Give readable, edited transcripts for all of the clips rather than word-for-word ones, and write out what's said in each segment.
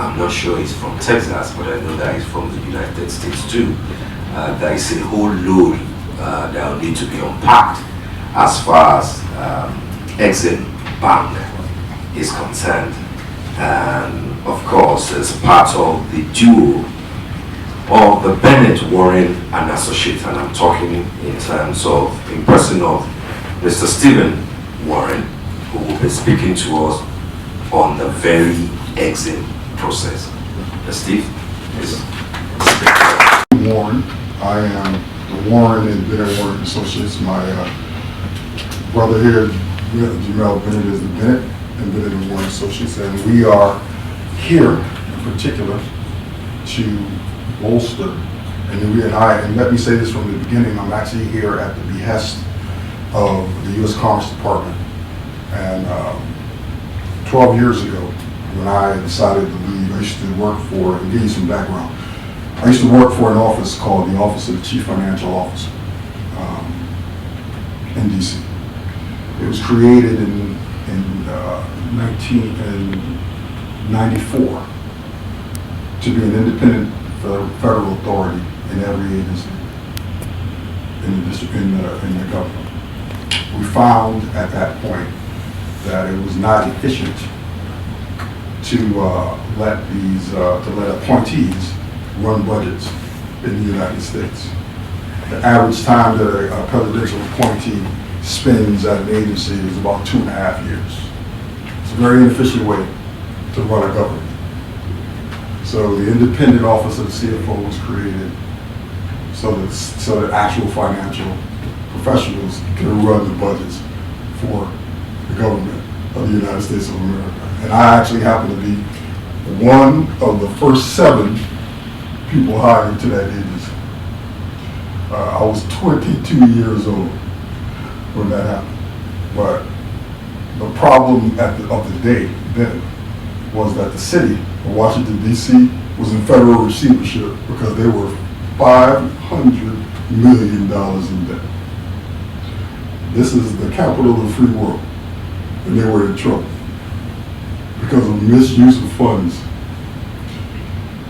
I'm not sure he's from Texas, but I know that he's from the United States too. There is a whole load that will need to be unpacked as far as Exim Bank is concerned. And of course, as part of the duo of the Bennett, Warren and Associates, and I'm talking in person of Mr. Stephen Warren, who will be speaking to us on the very Exim process. Steve, please. Warren. I am the Warren and Bennett Warren Associates. My brother here, Jamel Bennett, is the Bennett and Bennett and Warren Associates, and we are here in particular to bolster. And let me say this from the beginning, I'm actually here at the behest of the U.S. Commerce Department. And 12 years ago, when I decided to leave, I used to work for, and give you some background, I used to work for an office called the Office of the Chief Financial Officer in D.C. It was created in 1994 to be an independent federal authority in every agency in the district, in the government. We found at that point that it was not efficient to let appointees run budgets in the United States. The average time that a presidential appointee spends at an agency is about 2.5 years. It's a very inefficient way to run a government. So the independent office of the CFO was created so that actual financial professionals can run the budgets for the government of the United States of America. And I actually happen to be one of the first 7 people hired to that agency. I was 22 years old when that happened. But the problem of the day then was that the city of Washington, D.C. was in federal receivership because they were $500 million in debt. This is the capital of the free world, and they were in trouble because of misuse of funds.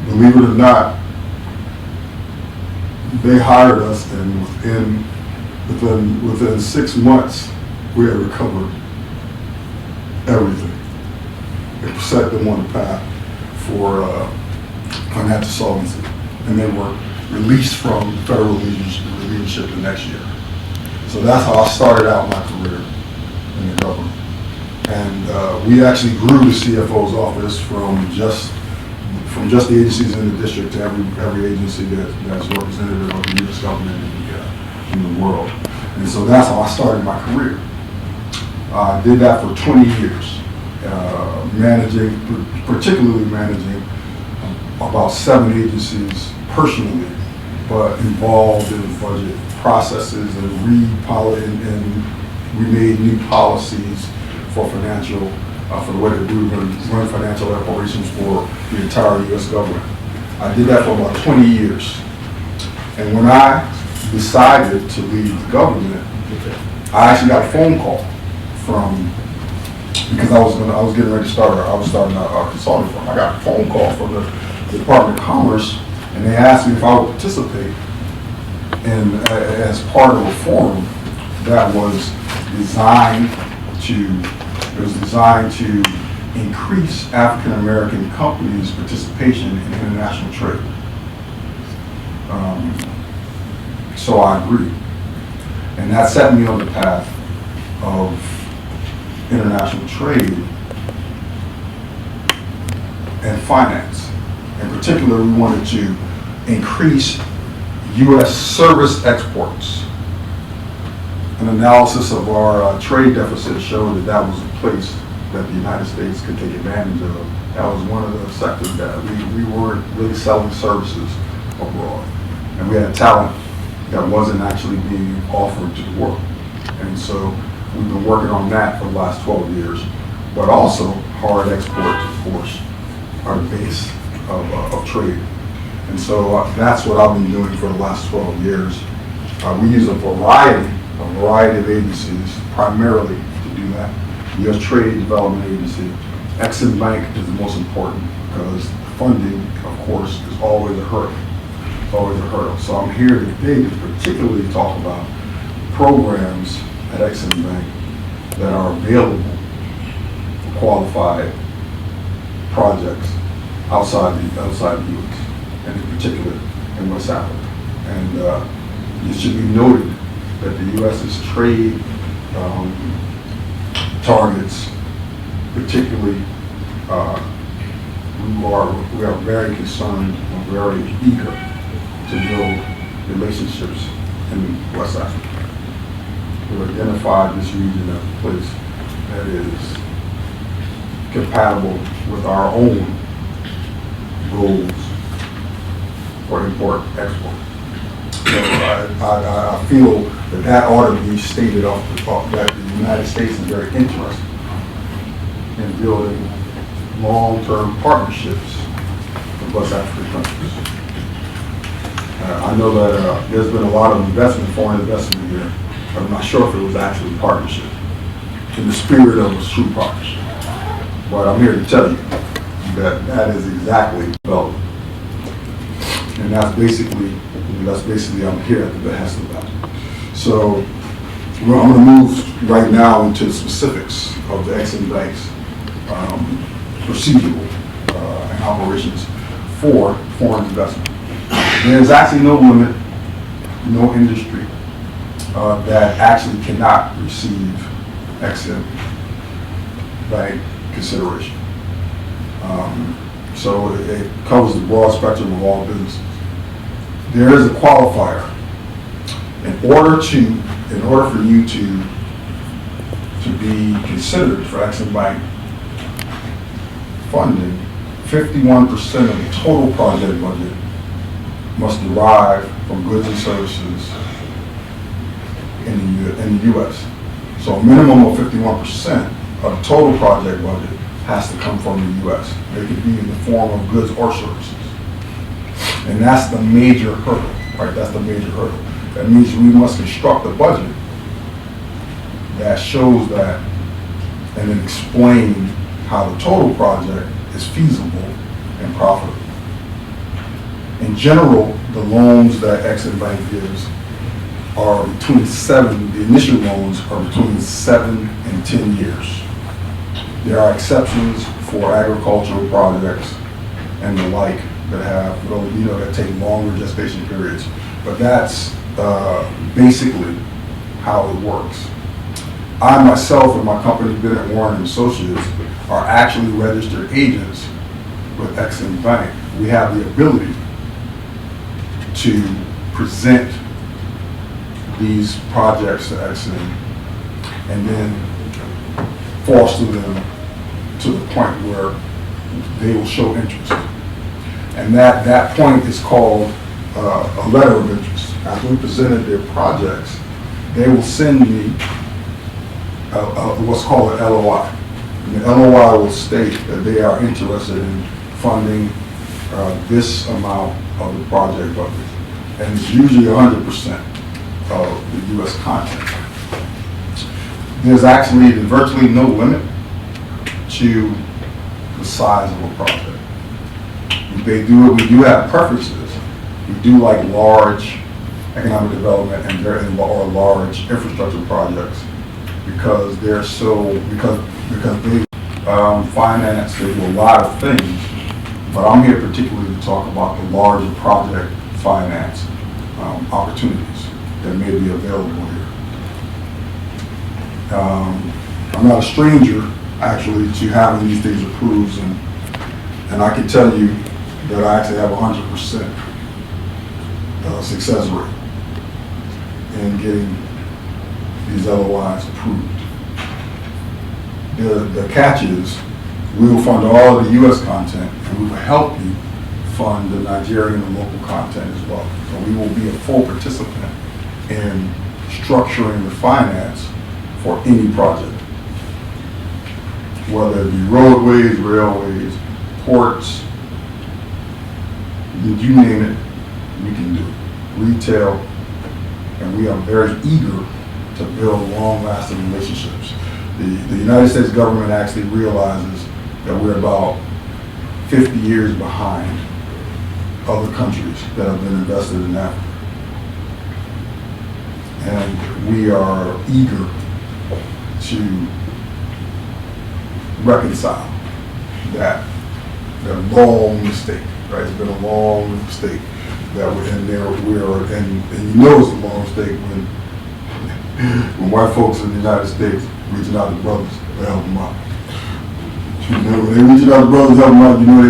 Believe it or not, they hired us, and within 6 months, we had recovered everything. It set them on the path for financial solvency, and they were released from federal leadership the next year. So that's how I started out my career in the government. And we actually grew the CFO's office from just the agencies in the district to every agency that's representative of the U.S. government in the world. And so that's how I started my career. I did that for 20 years, particularly managing about 7 agencies personally, but involved in budget processes and we made new policies for financial, for the way that we were going to run financial operations for the entire U.S. government. I did that for about 20 years. And when I decided to leave the government, I actually got a phone call because I was getting ready to start, I was starting a consulting firm. I got a phone call from the Department of Commerce, and they asked me if I would participate as part of a forum that was designed to increase African American companies' participation in international trade. So I agreed, and that set me on the path of international trade and finance. In particular, we wanted to increase U.S. service exports. An analysis of our trade deficit showed that was a place that the United States could take advantage of. That was one of the sectors that we weren't really selling services abroad. And we had talent that wasn't actually being offered to the world. And so we've been working on that for the last 12 years. But also, hard exports, of course, are the base of trade. And so that's what I've been doing for the last 12 years. We use a variety of agencies primarily to do that. U.S. Trade Development Agency. Exim Bank is the most important because funding, of course, is always a hurdle. It's always a hurdle. So I'm here today to particularly talk about programs at Ex-Im Bank that are available for qualified projects outside the U.S. and in particular in West Africa. And it should be noted that the U.S.'s trade targets, particularly, we are very concerned and very eager to build relationships in West Africa. We've identified this region as a place that is compatible with our own goals for import export. So I feel that ought to be stated off the top, that the United States is very interested in building long-term partnerships with West African countries. I know that there's been a lot of investment, foreign investment here, but I'm not sure if it was actually a partnership in the spirit of a true partnership. But I'm here to tell you that that is exactly developed. And that's basically I'm here at the behest of that. So I'm going to move right now into the specifics of the Ex-Im Bank's procedural and operations for foreign investment. There's actually no limit, no industry that actually cannot receive Ex-Im Bank consideration. So it covers the broad spectrum of all businesses. There is a qualifier. In order for you to be considered for Ex-Im Bank funding, 51% of the total project budget must derive from goods and services in the U.S. So a minimum of 51% of the total project budget has to come from the U.S. It could be in the form of goods or services. And that's the major hurdle, right? That's the major hurdle. That means we must construct a budget that shows that and then explain how the total project is feasible and profitable. In general, the loans that Ex-Im Bank gives are the initial loans are between 7 and 10 years. There are exceptions for agricultural projects and the like that have, that take longer gestation periods. But that's basically how it works. I myself and my company, Bennett Warren & Associates, are actually registered agents with Ex-Im Bank. We have the ability to present these projects to Ex-Im and then foster them to the point where they will show interest. And that point is called a letter of interest. As we presented their projects, they will send me what's called an LOI. And the LOI will state that they are interested in funding this amount of the project budget. And it's usually 100% of the U.S. content. There's actually virtually no limit to the size of a project. We do have preferences. We do like large economic development or large infrastructure projects because they finance, they do a lot of things. But I'm here particularly to talk about the larger project finance opportunities that may be available here. I'm not a stranger, actually, to having these things approved, and I can tell you that I actually have 100% success rate in getting these LOIs approved. The catch is we will fund all of the U.S. content, and we will help you fund the Nigerian and local content as well. So we will be a full participant in structuring the finance for any project, whether it be roadways, railways, ports, you name it, we can do it. Retail, and we are very eager to build long-lasting relationships. The United States government actually realizes that we're about 50 years behind other countries that have been invested in Africa. And we are eager to reconcile that long mistake, right? It's been a long mistake that we're in there. And you know it's a long mistake when white folks in the United States reaching out to brothers to help them out. You know, when they reaching out to brothers to help them out, you know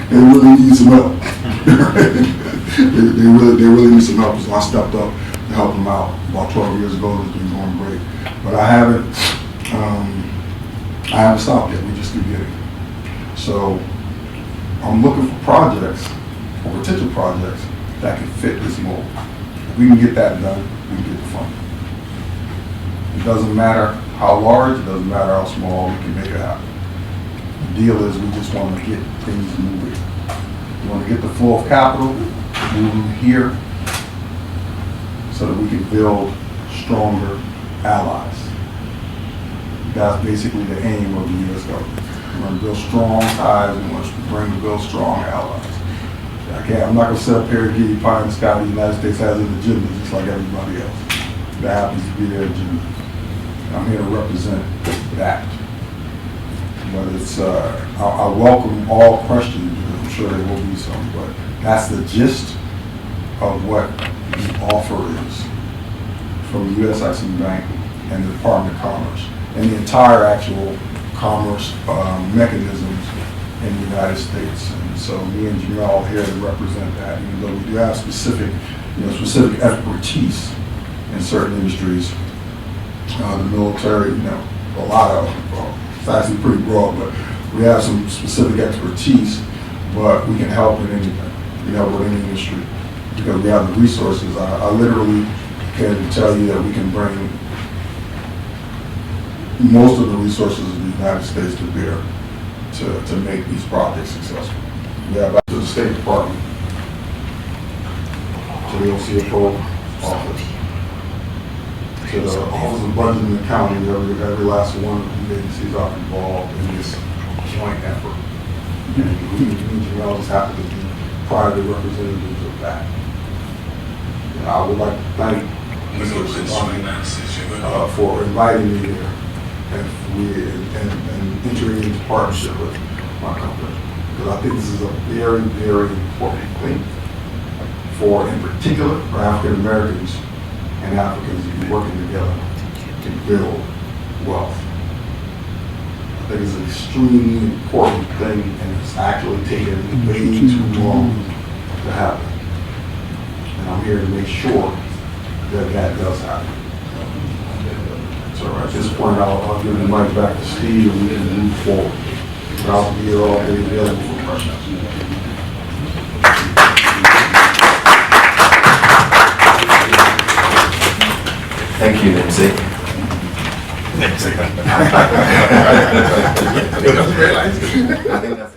they really need some help. they really need some help. So I stepped up to help them out about 12 years ago. It's been going great, but I haven't stopped yet. We just beginning. So I'm looking for projects, or potential projects, that can fit this mold. If we can get that done, we can get the funding. It doesn't matter how large, it doesn't matter how small, we can make it happen. The deal is we just want to get things moving. We want to get the flow of capital moving here so that we can build stronger allies. That's basically the aim of the U.S. government. We want to build strong ties and we want to build strong allies. I'm not going to sit up here and give you pie in the sky. The United States has an agenda just like everybody else. That happens to be their agenda. I'm here to represent that. But it's, I welcome all questions. I'm sure there will be some, but that's the gist of what the offer is from the USIC Bank and the Department of Commerce and the entire actual commerce mechanisms in the United States. And so me and Jamel are here to represent that, even though we do have specific expertise in certain industries. The military, a lot of, it's actually pretty broad, but we have some specific expertise, but we can help in anything. We help with any industry because we have the resources. I literally can tell you that we can bring most of the resources of the United States to bear to make these projects successful. We have to the State Department, to the CFO office, to the Office of Budget and Accounting. Every last one of the agencies are involved in this joint effort. And we all just happen to be private representatives of that. And I would like to thank Mr. Shabani for inviting me here and entering into partnership with my company. Because I think this is a very, very important thing for, in particular, for African Americans and Africans to be working together to build wealth. I think it's an extremely important thing, and it's actually taken way too long to happen. And I'm here to make sure that that does happen. So at this point, I'll give the mic back to Steve and we can move forward. But I'll be here all day available for questions. Thank you, Nimsy. I think that's